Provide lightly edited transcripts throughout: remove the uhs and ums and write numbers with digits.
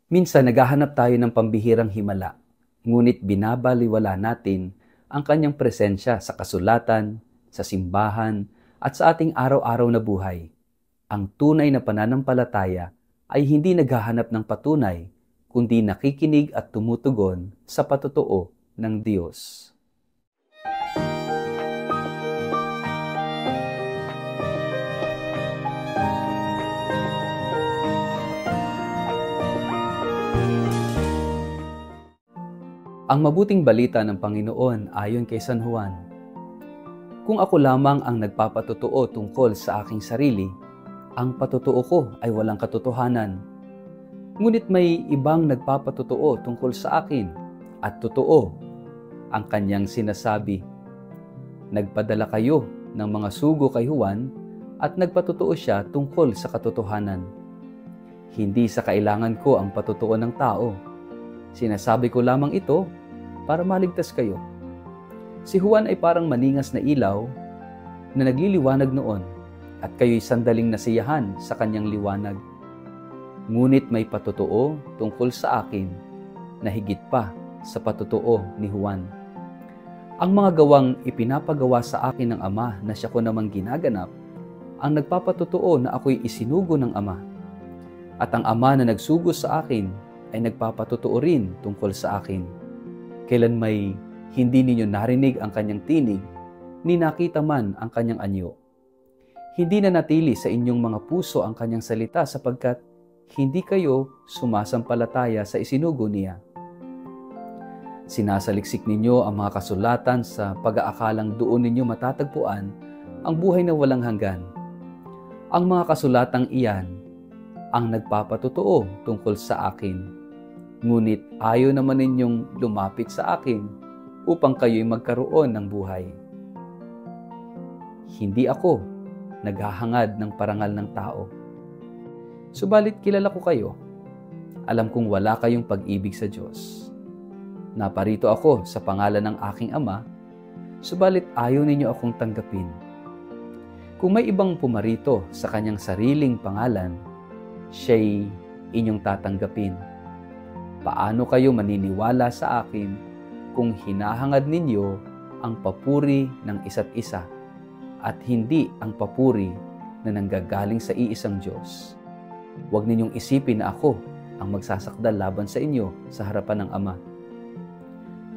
Minsan naghahanap tayo ng pambihirang himala, ngunit binabaliwala natin ang kanyang presensya sa kasulatan, sa simbahan, at sa ating araw-araw na buhay. Ang tunay na pananampalataya ay hindi naghahanap ng patunay, kundi nakikinig at tumutugon sa patotoo ng Diyos. Ang mabuting balita ng Panginoon ayon kay San Juan. Kung ako lamang ang nagpapatotoo tungkol sa aking sarili, ang patotoo ko ay walang katotohanan. Ngunit may ibang nagpapatotoo tungkol sa akin at totoo ang kanyang sinasabi. Nagpadala kayo ng mga sugo kay Juan at nagpatotoo siya tungkol sa katotohanan. Hindi sa kailangan ko ang patotoo ng tao. Sinasabi ko lamang ito para maligtas kayo. Si Juan ay parang maningas na ilaw na nagliliwanag noon at kayo'y sandaling nasiyahan sa kanyang liwanag. Ngunit may patotoo tungkol sa akin na higit pa sa patotoo ni Juan. Ang mga gawang ipinapagawa sa akin ng Ama na siya ko namang ginaganap, ang nagpapatotoo na ako'y isinugo ng Ama. At ang Ama na nagsugo sa akin ay nagpapatotoo rin tungkol sa akin. Kailan may hindi ninyo narinig ang kanyang tinig, ni nakita man ang kanyang anyo. Hindi na natili sa inyong mga puso ang kanyang salita sapagkat hindi kayo sumasampalataya sa isinugo niya. Sinasaliksik ninyo ang mga kasulatan sa pag-aakalang doon ninyo matatagpuan ang buhay na walang hanggan. Ang mga kasulatang iyan ang nagpapatotoo tungkol sa akin. Ngunit ayaw naman ninyong lumapit sa akin upang kayo'y magkaroon ng buhay. Hindi ako naghahangad ng parangal ng tao. Subalit kilala ko kayo. Alam kong wala kayong pag-ibig sa Diyos. Naparito ako sa pangalan ng aking Ama, subalit ayaw ninyo akong tanggapin. Kung may ibang pumarito sa kanyang sariling pangalan, siya'y inyong tatanggapin. Paano kayo maniniwala sa akin kung hinahangad ninyo ang papuri ng isa't isa at hindi ang papuri na nanggagaling sa iisang Diyos? Huwag ninyong isipin na ako ang magsasakdal laban sa inyo sa harapan ng Ama.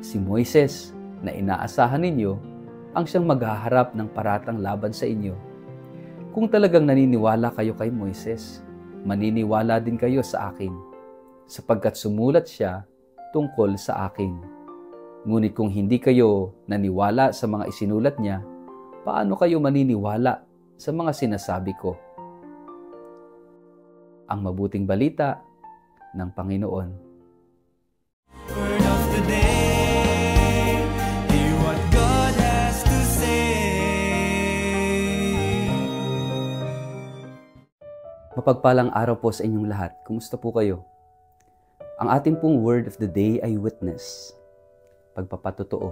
Si Moises na inaasahan ninyo ang siyang maghaharap ng paratang laban sa inyo. Kung talagang naniniwala kayo kay Moises, maniniwala din kayo sa akin, sapagkat sumulat siya tungkol sa akin. Ngunit kung hindi kayo naniwala sa mga isinulat niya, paano kayo maniniwala sa mga sinasabi ko? Ang mabuting balita ng Panginoon. Word of the day, hear what God has to say. Mapagpalang araw po sa inyong lahat. Kumusta po kayo? Ang ating pong word of the day ay witness, pagpapatotoo.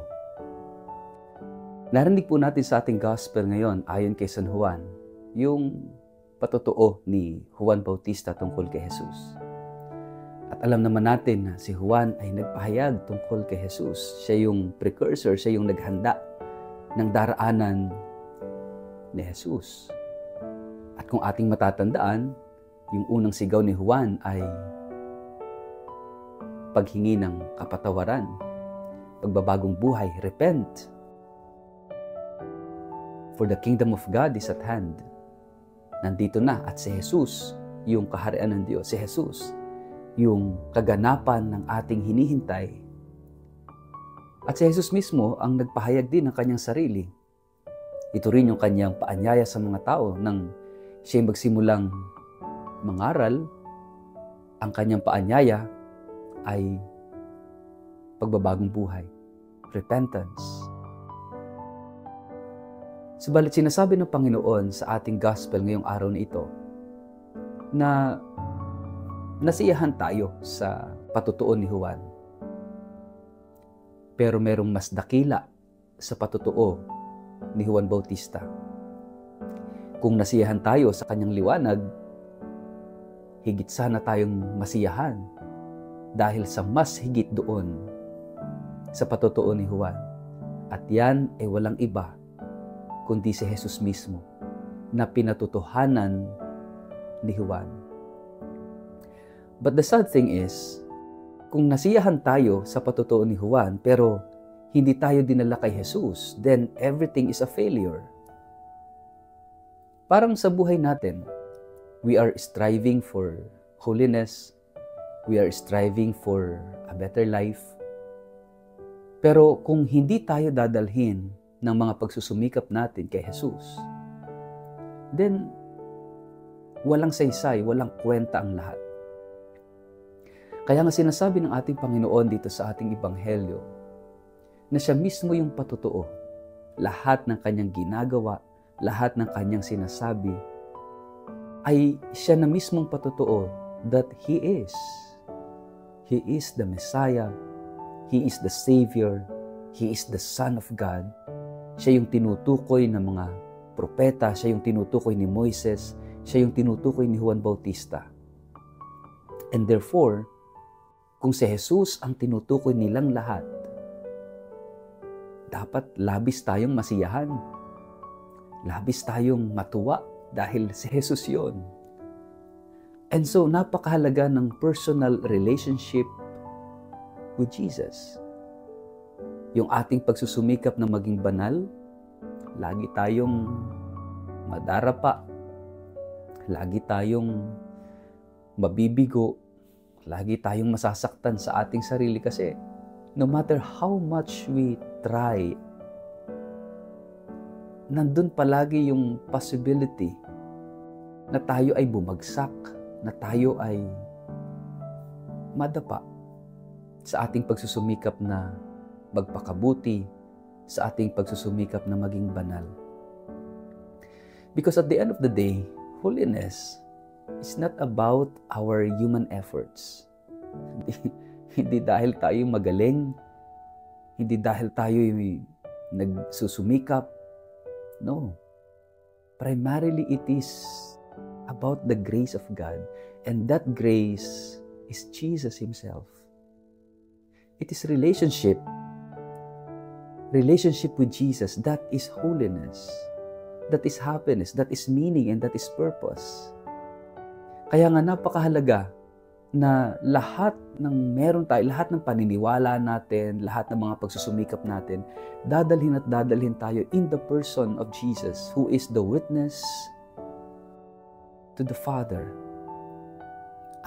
Narinig po natin sa ating gospel ngayon ayon kay San Juan, yung patotoo ni Juan Bautista tungkol kay Jesus. At alam naman natin na si Juan ay nagpahayag tungkol kay Jesus. Siya yung precursor, siya yung naghanda ng daraanan ni Jesus. At kung ating matatandaan, yung unang sigaw ni Juan ay paghingi ng kapatawaran, pagbabagong buhay, repent. For the kingdom of God is at hand. Nandito na at si Jesus, yung kaharian ng Diyos, si Jesus, yung kaganapan ng ating hinihintay. At si Jesus mismo ang nagpahayag din ng kanyang sarili. Ito rin yung kanyang paanyaya sa mga tao nang siya'y magsimulang mangaral. Ang kanyang paanyaya ay pagbabagong buhay, repentance. Subalit sinasabi ng Panginoon sa ating gospel ngayong araw na ito na nasiyahan tayo sa patotoo ni Juan. Pero merong mas dakila sa patotoo ni Juan Bautista. Kung nasiyahan tayo sa kanyang liwanag, higit sana tayong masiyahan dahil sa mas higit doon sa patutuo ni Juan. At yan ay walang iba kundi si Jesus mismo na pinatotohanan ni Juan. But the sad thing is, kung nasiyahan tayo sa patutuo ni Juan pero hindi tayo dinala kay Jesus, then everything is a failure. Parang sa buhay natin, we are striving for holiness, we are striving for a better life. Pero kung hindi tayo dadalhin ng mga pagsusumikap natin kay Jesus, then walang saysay, walang kwenta ang lahat. Kaya nga sinasabi ng ating Panginoon dito sa ating Ebanghelyo na siya mismo yung patutuo. Lahat ng kanyang ginagawa, lahat ng kanyang sinasabi, ay siya na mismong patutuo that He is. He is the Messiah. He is the Savior. He is the Son of God. Siya yung tinutukoy ng mga propeta. Siya yung tinutukoy ni Moises. Siya yung tinutukoy ni Juan Bautista. And therefore, kung si Jesus ang tinutukoy nilang lahat, dapat labis tayong masiyahan. Labis tayong matuwa dahil si Jesus yon. And so, napakahalaga ng personal relationship with Jesus. Yung ating pagsusumikap na maging banal, lagi tayong madarapa, lagi tayong mabibigo, lagi tayong masasaktan sa ating sarili kasi no matter how much we try, nandun palagi yung possibility na tayo ay bumagsak, na tayo ay madapa sa ating pagsusumikap na magpakabuti, sa ating pagsusumikap na maging banal. Because at the end of the day, holiness is not about our human efforts. Hindi dahil tayo magaling, hindi dahil tayo nagsusumikap. No. Primarily, it is about the grace of God. And that grace is Jesus Himself. It is relationship. Relationship with Jesus. That is holiness. That is happiness. That is meaning. And that is purpose. Kaya nga napakahalaga na lahat ng meron tayo, lahat ng paniniwala natin, lahat ng mga pagsusumikap natin, dadalhin tayo in the person of Jesus, who is the witness to the Father.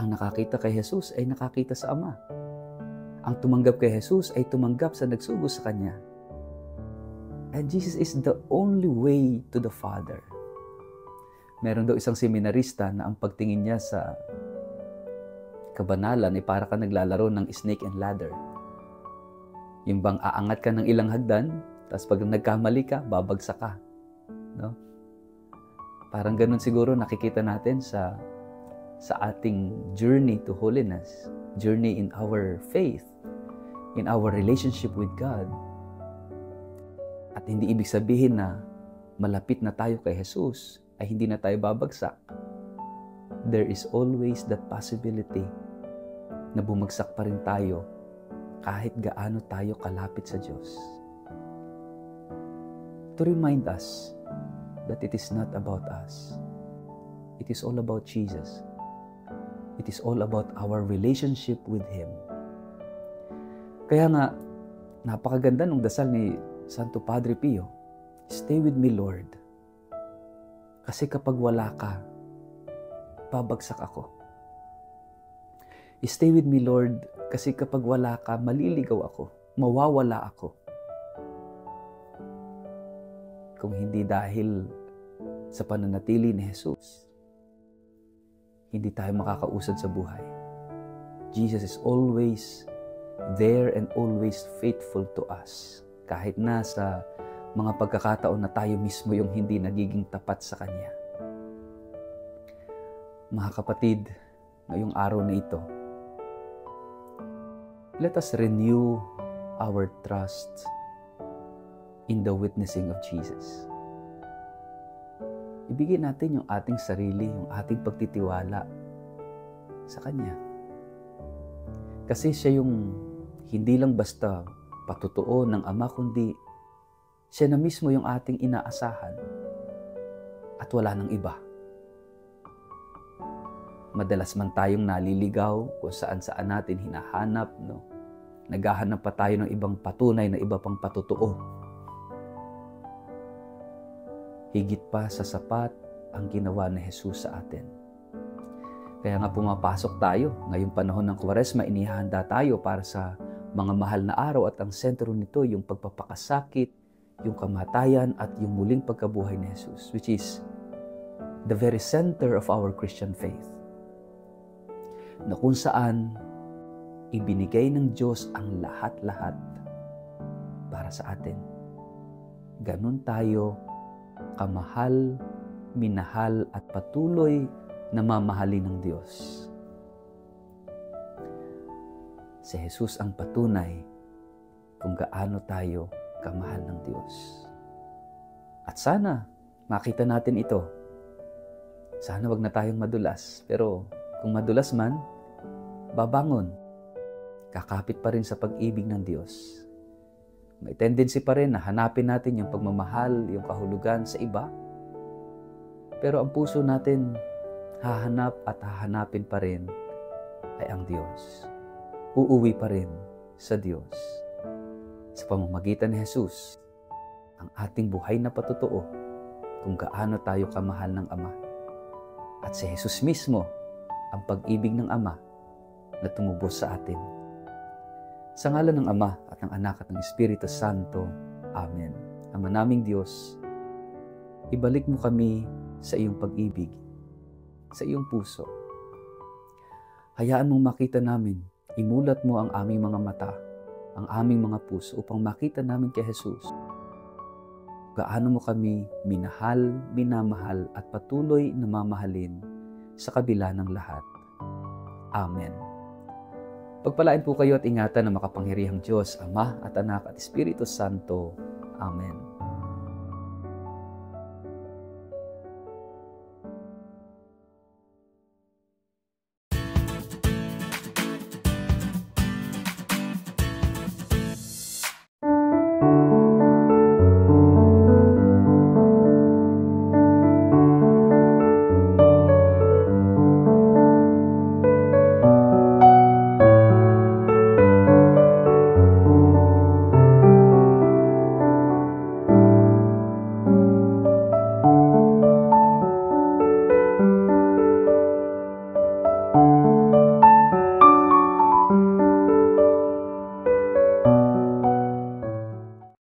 Ang nakakita kay Jesus ay nakakita sa Ama. Ang tumanggap kay Jesus ay tumanggap sa nagsugo sa Kanya. And Jesus is the only way to the Father. Meron daw isang seminarista na ang pagtingin niya sa kabanalan ay para ka naglalaro ng snake and ladder. Yung bang aangat ka ng ilang hagdan, tapos pag nagkamali ka, babagsak ka. No? Parang ganun siguro nakikita natin sa ating journey to holiness, journey in our faith, in our relationship with God. At hindi ibig sabihin na malapit na tayo kay Jesus ay hindi na tayo babagsak. There is always that possibility na bumagsak pa rin tayo kahit gaano tayo kalapit sa Diyos. To remind us that it is not about us. It is all about Jesus. It is all about our relationship with Him. Kaya nga, napakaganda ng dasal ni Santo Padre Pio, "Stay with me, Lord. Kasi kapag wala ka, babagsak ako. Stay with me, Lord, kasi kapag wala ka, maliligaw ako, mawawala ako. Kung hindi dahil sa pananatili ni Jesus, hindi tayo makakausad sa buhay. Jesus is always there and always faithful to us. Kahit na sa mga pagkakataon na tayo mismo yung hindi nagiging tapat sa Kanya. Mga kapatid, ngayong araw na ito, let us renew our trust in the witnessing of Jesus. Ibigay natin yung ating sarili, yung ating pagtitiwala sa Kanya. Kasi siya yung hindi lang basta patutuo ng Ama, kundi siya na mismo yung ating inaasahan at wala nang iba. Madalas man tayong naliligaw kung saan-saan natin hinahanap, no? Naghahanap pa tayo ng ibang patunay na iba pang patutuo. Higit pa sa sapat ang ginawa ni Jesus sa atin. Kaya nga pumapasok tayo. Ngayong panahon ng Kwaresma, inihahanda tayo para sa mga mahal na araw at ang sentro nito yung pagpapakasakit, yung kamatayan at yung muling pagkabuhay ni Jesus, which is the very center of our Christian faith. Na kung saan ibinigay ng Diyos ang lahat-lahat para sa atin. Ganun tayo kamahal, minahal at patuloy na mamahalin ng Diyos. Si Jesus ang patunay kung gaano tayo kamahal ng Diyos. At sana makita natin ito. Sana wag na tayong madulas. Pero kung madulas man, babangon. Kakapit pa rin sa pag-ibig ng Diyos. May tendency pa rin na hanapin natin yung pagmamahal, yung kahulugan sa iba. Pero ang puso natin, hahanap at hahanapin pa rin ay ang Diyos. Uuwi pa rin sa Diyos. Sa pamamagitan ni Jesus, ang ating buhay na patutuo kung gaano tayo kamahal ng Ama. At si Jesus mismo, ang pag-ibig ng Ama na tumubos sa atin. Sa ngalan ng Ama at ng Anak at ng Espiritu Santo. Amen. Ama naming Diyos, ibalik mo kami sa iyong pag-ibig, sa iyong puso. Hayaan mong makita namin, imulat mo ang aming mga mata, ang aming mga puso upang makita namin kay Jesus. Gaano mo kami minahal, minamahal at patuloy na mamahalin sa kabila ng lahat. Amen. Pagpalain po kayo at ingatan ng makapangyarihang Diyos, Ama at Anak at Espiritu Santo. Amen.